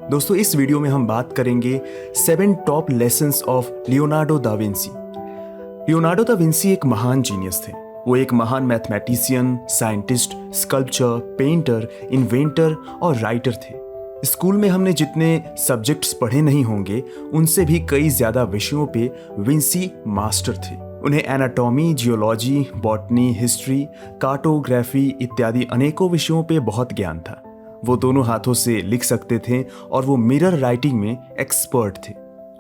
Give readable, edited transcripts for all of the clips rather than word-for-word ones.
दोस्तों, इस वीडियो में हम बात करेंगे 7 top lessons of Leonardo da Vinci. Leonardo da Vinci एक महान जीनियस थे। वो एक महान mathematician, scientist, sculpture, painter, inventor और राइटर थे। स्कूल में हमने जितने सब्जेक्ट्स पढ़े नहीं होंगे, उनसे भी कई ज्यादा विषयों पे विंसी मास्टर थे। उन्हें anatomy, geology, botany, history, cartography इत्यादि अनेकों विषयों पे बहुत ज्ञान था। वो दोनों हाथों से लिख सकते थे और वो मिरर राइटिंग में एक्सपर्ट थे।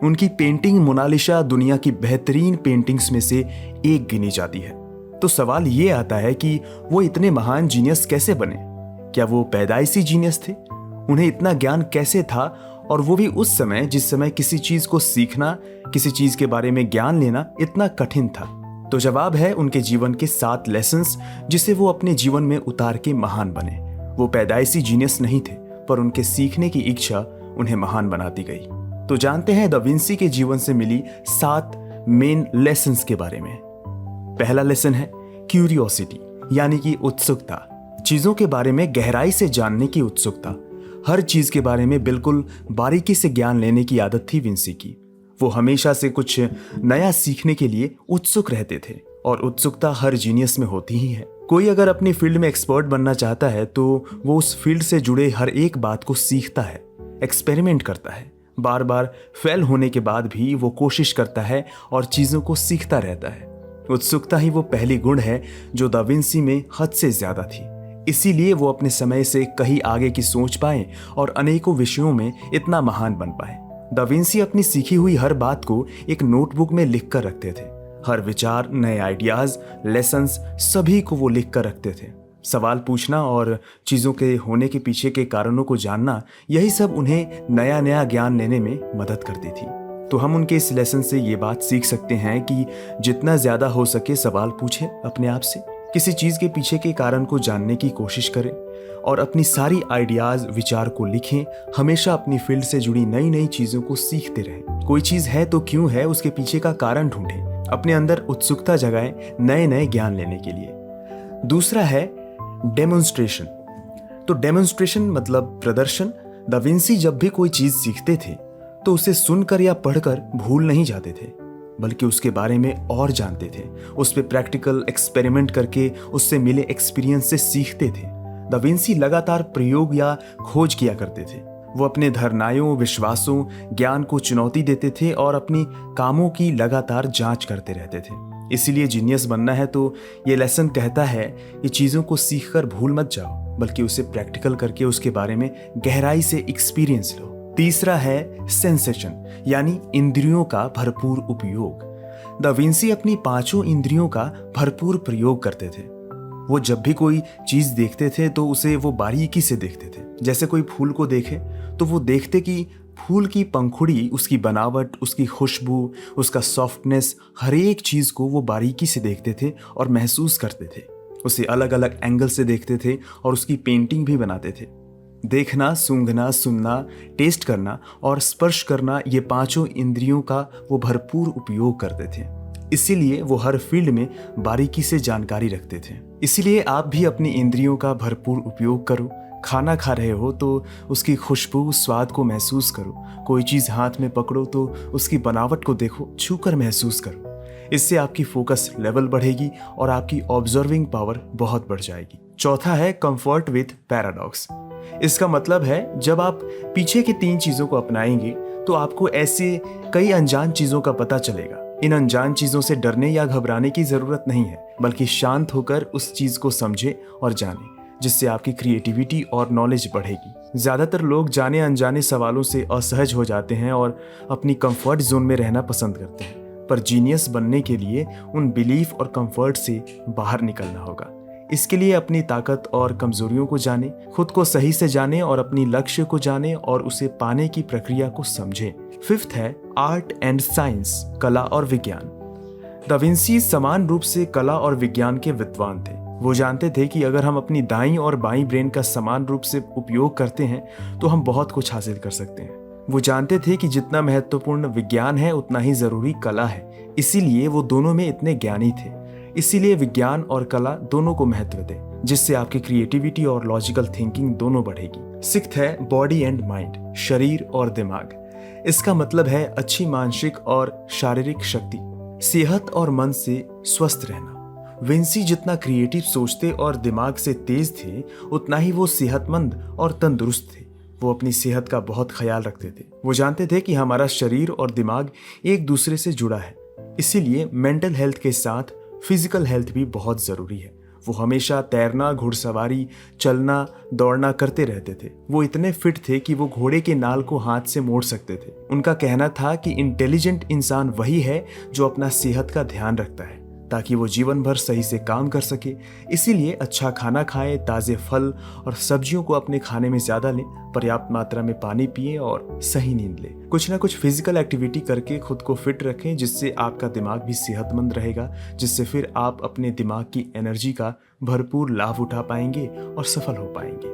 उनकी पेंटिंग मोनालिसा दुनिया की बेहतरीन पेंटिंग्स में से एक गिनी जाती है। तो सवाल ये आता है कि वो इतने महान जीनियस कैसे बने? क्या वो पैदाइशी जीनियस थे? उन्हें इतना ज्ञान कैसे था, और वो भी उस समय जिस समय किसी चीज को सीखना, किसी चीज के बारे में ज्ञान लेना इतना कठिन था? तो जवाब है उनके जीवन के 7 लेसन्स, जिसे वो अपने जीवन में उतार के महान बने। वो पैदाइशी जीनियस नहीं थे, पर उनके सीखने की इच्छा उन्हें महान बनाती गई। तो जानते हैं दा विंसी के जीवन से मिली 7 मेन लेसन्स के बारे में। पहला लेसन है क्यूरियोसिटी, यानी कि उत्सुकता। चीजों के बारे में गहराई से जानने की उत्सुकता। हर चीज के बारे में बिल्कुल बारीकी से ज्ञान लेने की आदत थी विंसी की। वो हमेशा से कुछ नया सीखने के लिए उत्सुक रहते थे, और उत्सुकता हर जीनियस में होती ही है। कोई अगर अपनी फील्ड में एक्सपर्ट बनना चाहता है तो वो उस फील्ड से जुड़े हर एक बात को सीखता है, एक्सपेरिमेंट करता है। बार बार फेल होने के बाद भी वो कोशिश करता है और चीजों को सीखता रहता है। उत्सुकता ही वो पहली गुण है जो दा विंसी में हद से ज्यादा थी। इसीलिए वो अपने समय से कहीं आगे की सोच पाए और अनेकों विषयों में इतना महान बन पाए। दा विंसी अपनी सीखी हुई हर बात को एक नोटबुक में लिख कर रखते थे। हर विचार, नए आइडियाज, लेसन्स, सभी को वो लिख कर रखते थे। सवाल पूछना और चीज़ों के होने के पीछे के कारणों को जानना, यही सब उन्हें नया नया ज्ञान लेने में मदद करती थी। तो हम उनके इस लेसन से ये बात सीख सकते हैं कि जितना ज़्यादा हो सके सवाल पूछें अपने आप से, किसी चीज़ के पीछे के कारण को जानने की कोशिश करें और अपनी सारी आइडियाज़, विचार को लिखें। हमेशा अपनी फील्ड से जुड़ी नई नई चीज़ों को सीखते रहें। कोई चीज़ है तो क्यों है, उसके पीछे का कारण ढूंढें। अपने अंदर उत्सुकता जगाएं नए नए ज्ञान लेने के लिए। दूसरा है डेमोन्स्ट्रेशन। तो डेमोन्स्ट्रेशन मतलब प्रदर्शन। दा विंसी जब भी कोई चीज़ सीखते थे तो उसे सुनकर या पढ़कर भूल नहीं जाते थे, बल्कि उसके बारे में और जानते थे। उस पर प्रैक्टिकल एक्सपेरिमेंट करके उससे मिले एक्सपीरियंस से सीखते थे। दा विंसी लगातार प्रयोग या खोज किया करते थे। वो अपने धारणाओं, विश्वासों, ज्ञान को चुनौती देते थे और अपनी कामों की लगातार जांच करते रहते थे। इसीलिए जीनियस बनना है तो ये लेसन कहता है कि चीज़ों को सीखकर भूल मत जाओ, बल्कि उसे प्रैक्टिकल करके उसके बारे में गहराई से एक्सपीरियंस लो। तीसरा है सेंसेशन, यानी इंद्रियों का भरपूर उपयोग। दा विंसी अपनी 5 इंद्रियों का भरपूर प्रयोग करते थे। वो जब भी कोई चीज देखते थे तो उसे वो बारीकी से देखते थे। जैसे कोई फूल को देखे तो वो देखते कि फूल की पंखुड़ी, उसकी बनावट, उसकी खुशबू, उसका सॉफ्टनेस, हर एक चीज को वो बारीकी से देखते थे और महसूस करते थे। उसे अलग अलग एंगल से देखते थे और उसकी पेंटिंग भी बनाते थे। देखना, सूंघना, सुनना, टेस्ट करना और स्पर्श करना, ये 5 इंद्रियों का वो भरपूर उपयोग करते थे। इसीलिए वो हर फील्ड में बारीकी से जानकारी रखते थे। इसीलिए आप भी अपनी इंद्रियों का भरपूर उपयोग करो। खाना खा रहे हो तो उसकी खुशबू, स्वाद को महसूस करो। कोई चीज़ हाथ में पकड़ो तो उसकी बनावट को देखो, छूकर महसूस करो। इससे आपकी फोकस लेवल बढ़ेगी और आपकी ऑब्जर्विंग पावर बहुत बढ़ जाएगी। चौथा है कंफर्ट विद पैराडॉक्स। इसका मतलब है जब आप पीछे की 3 चीज़ों को अपनाएंगे तो आपको ऐसे कई अनजान चीज़ों का पता चलेगा। इन अनजान चीज़ों से डरने या घबराने की ज़रूरत नहीं है, बल्कि शांत होकर उस चीज़ को समझें और जानें, जिससे आपकी क्रिएटिविटी और नॉलेज बढ़ेगी। ज़्यादातर लोग जाने अनजाने सवालों से असहज हो जाते हैं और अपनी कंफर्ट जोन में रहना पसंद करते हैं, पर जीनियस बनने के लिए उन बिलीफ और कंफर्ट से बाहर निकलना होगा। इसके लिए अपनी ताकत और कमजोरियों को जानें, खुद को सही से जानें और अपनी लक्ष्य को जानें और उसे पाने की प्रक्रिया को समझें। 5th है आर्ट एंड साइंस, कला और विज्ञान। दा विंसी समान रूप से कला और विज्ञान के विद्वान थे। वो जानते थे कि अगर हम अपनी दाईं और बाईं ब्रेन का समान रूप से उपयोग करते हैं तो हम बहुत कुछ हासिल कर सकते हैं। वो जानते थे कि जितना महत्वपूर्ण विज्ञान है उतना ही जरूरी कला है। इसीलिए वो दोनों में इतने ज्ञानी थे। इसीलिए विज्ञान और कला दोनों को महत्व दें, जिससे आपकी क्रिएटिविटी और लॉजिकल थिंकिंग दोनों बढ़ेगी। सिक्स्थ है बॉडी एंड माइंड, शरीर और दिमाग। इसका मतलब है अच्छी मानसिक और शारीरिक शक्ति, सेहत और मन से स्वस्थ रहना। विंसी जितना क्रिएटिव सोचते और दिमाग से तेज थे, उतना ही वो सेहतमंद और तंदुरुस्त थे। वो अपनी सेहत का बहुत ख्याल रखते थे। वो जानते थे कि हमारा शरीर और दिमाग एक दूसरे से जुड़ा है, इसीलिए मेंटल हेल्थ के साथ फिजिकल हेल्थ भी बहुत ज़रूरी है। वो हमेशा तैरना, घुड़सवारी, चलना, दौड़ना करते रहते थे। वो इतने फिट थे कि वो घोड़े के नाल को हाथ से मोड़ सकते थे। उनका कहना था कि इंटेलिजेंट इंसान वही है जो अपना सेहत का ध्यान रखता है, ताकि वो जीवन भर सही से काम कर सके। इसीलिए अच्छा खाना खाएं, ताज़े फल और सब्जियों को अपने खाने में ज़्यादा लें, पर्याप्त मात्रा में पानी पिएं और सही नींद लें। कुछ ना कुछ फिजिकल एक्टिविटी करके खुद को फिट रखें, जिससे आपका दिमाग भी सेहतमंद रहेगा, जिससे फिर आप अपने दिमाग की एनर्जी का भरपूर लाभ उठा पाएंगे और सफल हो पाएंगे।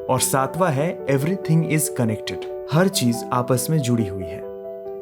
और सातवां है एवरीथिंग इज कनेक्टेड, हर चीज़ आपस में जुड़ी हुई है।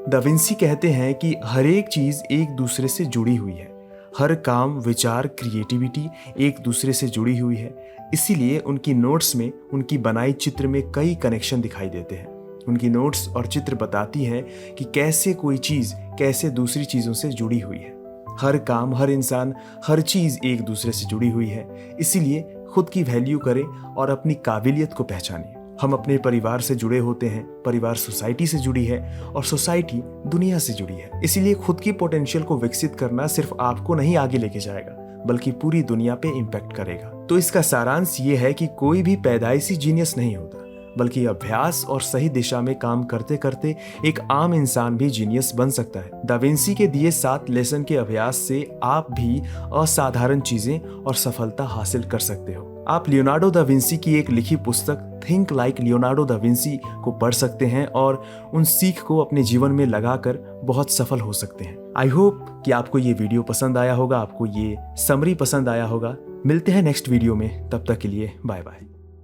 दा विंसी कहते हैं कि हर एक चीज़ एक दूसरे से जुड़ी हुई है। हर काम, विचार, क्रिएटिविटी एक दूसरे से जुड़ी हुई है। इसीलिए उनकी नोट्स में, उनकी बनाई चित्र में कई कनेक्शन दिखाई देते हैं। उनकी नोट्स और चित्र बताती हैं कि कैसे कोई चीज़ कैसे दूसरी चीज़ों से जुड़ी हुई है। हर काम, हर इंसान, हर चीज़ एक दूसरे से जुड़ी हुई है। इसीलिए खुद की वैल्यू करें और अपनी काबिलियत को पहचानें। हम अपने परिवार से जुड़े होते हैं, परिवार सोसाइटी से जुड़ी है और सोसाइटी दुनिया से जुड़ी है। इसीलिए खुद की पोटेंशियल को विकसित करना सिर्फ आपको नहीं आगे लेके जाएगा, बल्कि पूरी दुनिया पे इम्पैक्ट करेगा। तो इसका सारांश ये है कि कोई भी पैदाइशी जीनियस नहीं होता, बल्कि अभ्यास और सही दिशा में काम करते करते एक आम इंसान भी जीनियस बन सकता है। दा विंसी के दिए 7 लेसन के अभ्यास से आप भी असाधारण चीजें और सफलता हासिल कर सकते हो। आप लियोनार्डो दा विंसी की एक लिखी पुस्तक think like Leonardo da Vinci को पढ़ सकते हैं और उन सीख को अपने जीवन में लगाकर बहुत सफल हो सकते हैं। आई होप कि आपको ये वीडियो पसंद आया होगा, आपको ये समरी पसंद आया होगा। मिलते हैं नेक्स्ट वीडियो में, तब तक के लिए बाय बाय।